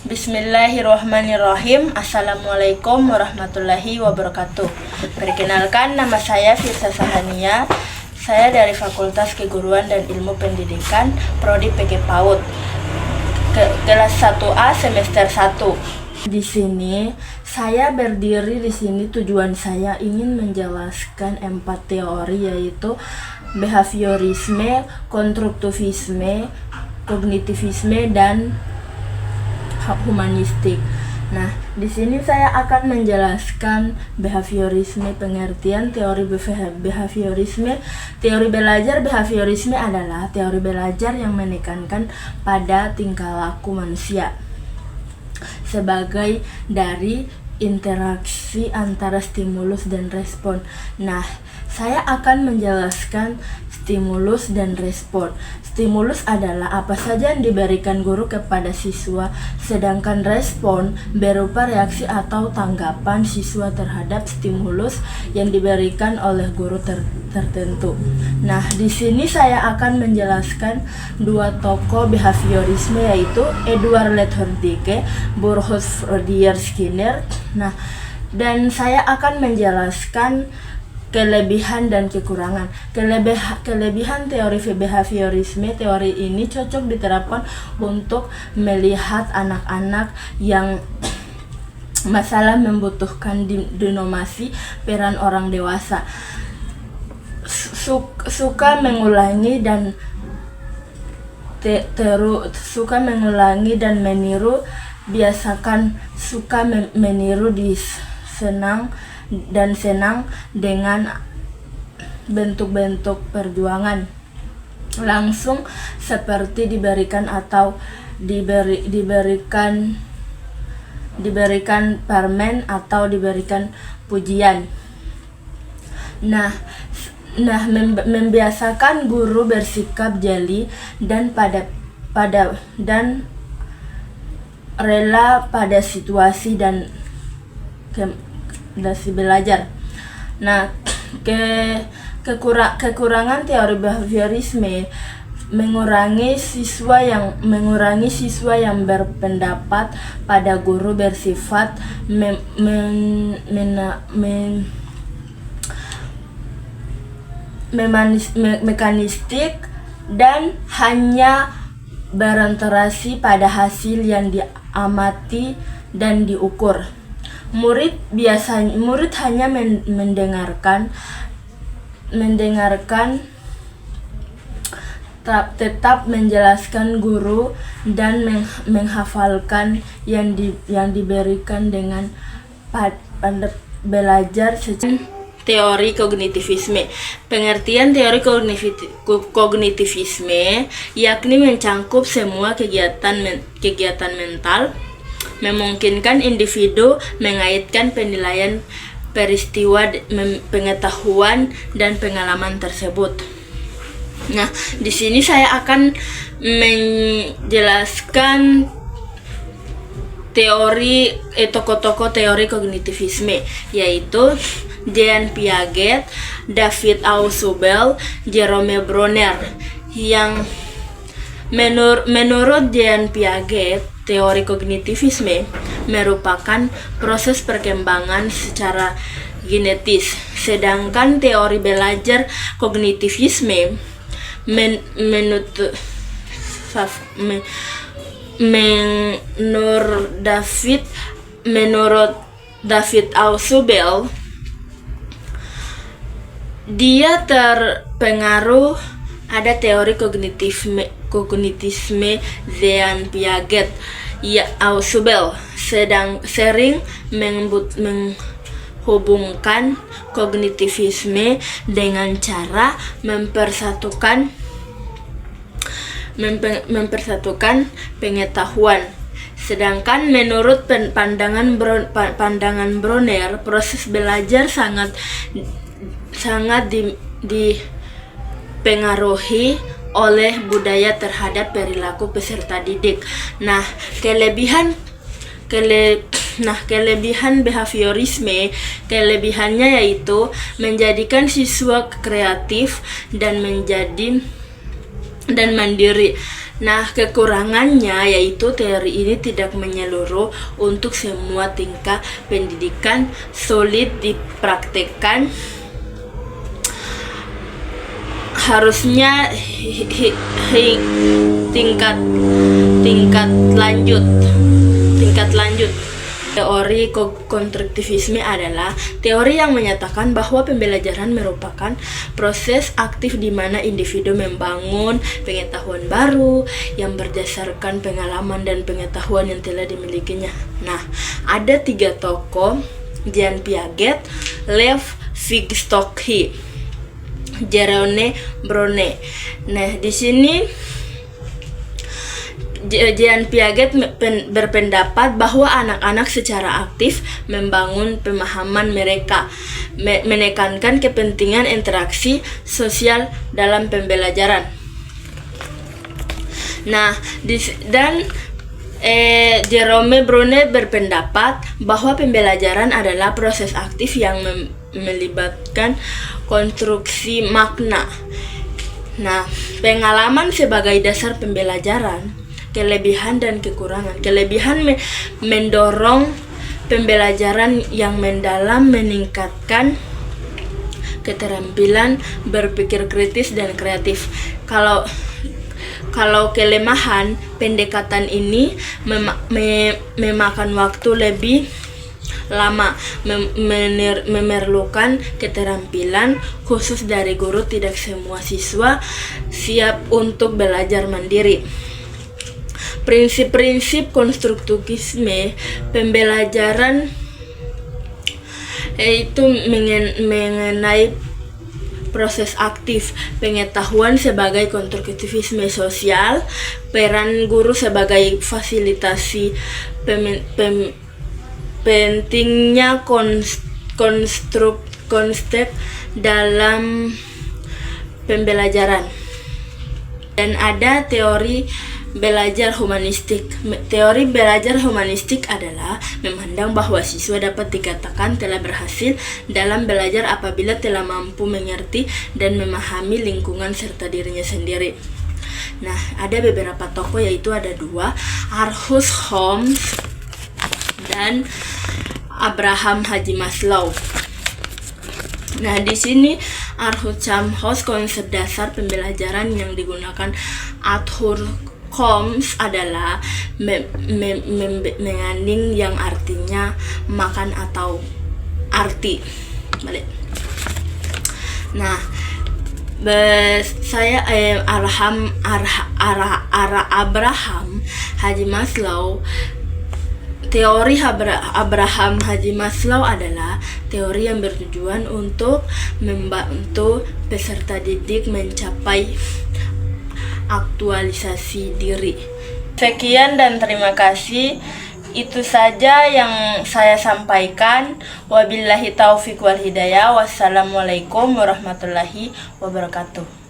Bismillahirrahmanirrahim. Assalamualaikum warahmatullahi wabarakatuh. Perkenalkan, nama saya Firsa Sahania. Saya dari Fakultas Keguruan dan Ilmu Pendidikan, Prodi PG PAUD, kelas 1A semester 1. Di sini saya berdiri di sini tujuan saya ingin menjelaskan 4 teori, yaitu behaviorisme, konstruktivisme, kognitivisme, dan humanistik. Nah, di sini saya akan menjelaskan behaviorisme, pengertian teori behaviorisme. Teori belajar behaviorisme adalah teori belajar yang menekankan pada tingkah laku manusia sebagai dari interaksi antara stimulus dan respon. Nah, saya akan menjelaskan stimulus dan respon. Stimulus adalah apa saja yang diberikan guru kepada siswa, sedangkan respon berupa reaksi atau tanggapan siswa terhadap stimulus yang diberikan oleh guru tertentu. Nah, di sini saya akan menjelaskan 2 tokoh behaviorisme, yaitu Edward Leithordike, Burroughs, Frodier, Skinner. Nah, dan saya akan menjelaskan kelebihan dan kekurangan. Kelebihan teori behaviorisme, teori ini cocok diterapkan untuk melihat anak-anak yang masalah membutuhkan dinomasi peran orang dewasa. Suka mengulangi dan meniru. Biasakan suka meniru senang dengan bentuk-bentuk perjuangan langsung, seperti diberikan atau diberikan permen atau diberikan pujian. Nah, membiasakan guru bersikap jeli dan dan rela pada situasi dan belajar. Nah, kekurangan teori behaviorisme mengurangi siswa yang berpendapat pada guru, bersifat mekanistik dan hanya berorientasi pada hasil yang diamati dan diukur. Murid hanya mendengarkan, tetap menjelaskan guru dan menghafalkan yang diberikan dengan belajar secara teori kognitivisme. Pengertian teori kognitivisme yakni mencangkup semua kegiatan mental, memungkinkan individu mengaitkan penilaian peristiwa, pengetahuan, dan pengalaman tersebut. Nah, di sini saya akan menjelaskan tokoh-tokoh teori kognitivisme, yaitu Jean Piaget, David Ausubel, Jerome Bruner. Yang menurut Jean Piaget, teori kognitivisme merupakan proses perkembangan secara genetis, sedangkan teori belajar kognitivisme menurut David Ausubel, dia terpengaruh ada teori kognitisme Jean Piaget. Ausubel sering menghubungkan kognitivisme dengan cara mempersatukan pengetahuan. Sedangkan menurut pandangan Bruner, proses belajar sangat dipengaruhi oleh budaya terhadap perilaku peserta didik. Nah, kelebihan behaviorisme, kelebihannya yaitu menjadikan siswa kreatif dan mandiri. Nah, kekurangannya yaitu teori ini tidak menyeluruh untuk semua tingkat pendidikan, sulit dipraktekkan, harusnya tingkat lanjut. Teori konstruktivisme adalah teori yang menyatakan bahwa pembelajaran merupakan proses aktif di mana individu membangun pengetahuan baru yang berdasarkan pengalaman dan pengetahuan yang telah dimilikinya. Nah, ada 3 tokoh, Jean Piaget, Lev Vygotsky, Jerome Brunet. Nah, di sini Jean Piaget berpendapat bahwa anak-anak secara aktif membangun pemahaman mereka, menekankan kepentingan interaksi sosial dalam pembelajaran. Nah, Jerome Brunet berpendapat bahwa pembelajaran adalah proses aktif yang melibatkan konstruksi makna. Nah, pengalaman sebagai dasar pembelajaran, kelebihan dan kekurangan. Kelebihan mendorong pembelajaran yang mendalam, meningkatkan keterampilan berpikir kritis dan kreatif. Kalau kelemahan, pendekatan ini memakan waktu lebih lama, memerlukan keterampilan khusus dari guru. Tidak semua siswa siap untuk belajar mandiri. Prinsip-prinsip konstruktivisme pembelajaran yaitu mengenai proses aktif, pengetahuan sebagai konstruktivisme sosial, peran guru sebagai fasilitasi, pentingnya konsep dalam pembelajaran. Dan ada teori belajar humanistik. Teori belajar humanistik adalah memandang bahwa siswa dapat dikatakan telah berhasil dalam belajar apabila telah mampu mengerti dan memahami lingkungan serta dirinya sendiri. Nah, ada beberapa tokoh, yaitu ada 2, Arthur Holmes dan Abraham Haji Maslow. Nah, di sini Arthur Holmes, konsep dasar pembelajaran yang digunakan Arthur Holmes adalah mengandung yang artinya makan atau arti. Balik. Nah, Abraham Haji Maslow. Teori Abraham Haji Maslow adalah teori yang bertujuan untuk membantu peserta didik mencapai aktualisasi diri. Sekian dan terima kasih. Itu saja yang saya sampaikan. Wabillahi taufiq wal hidayah. Wassalamualaikum warahmatullahi wabarakatuh.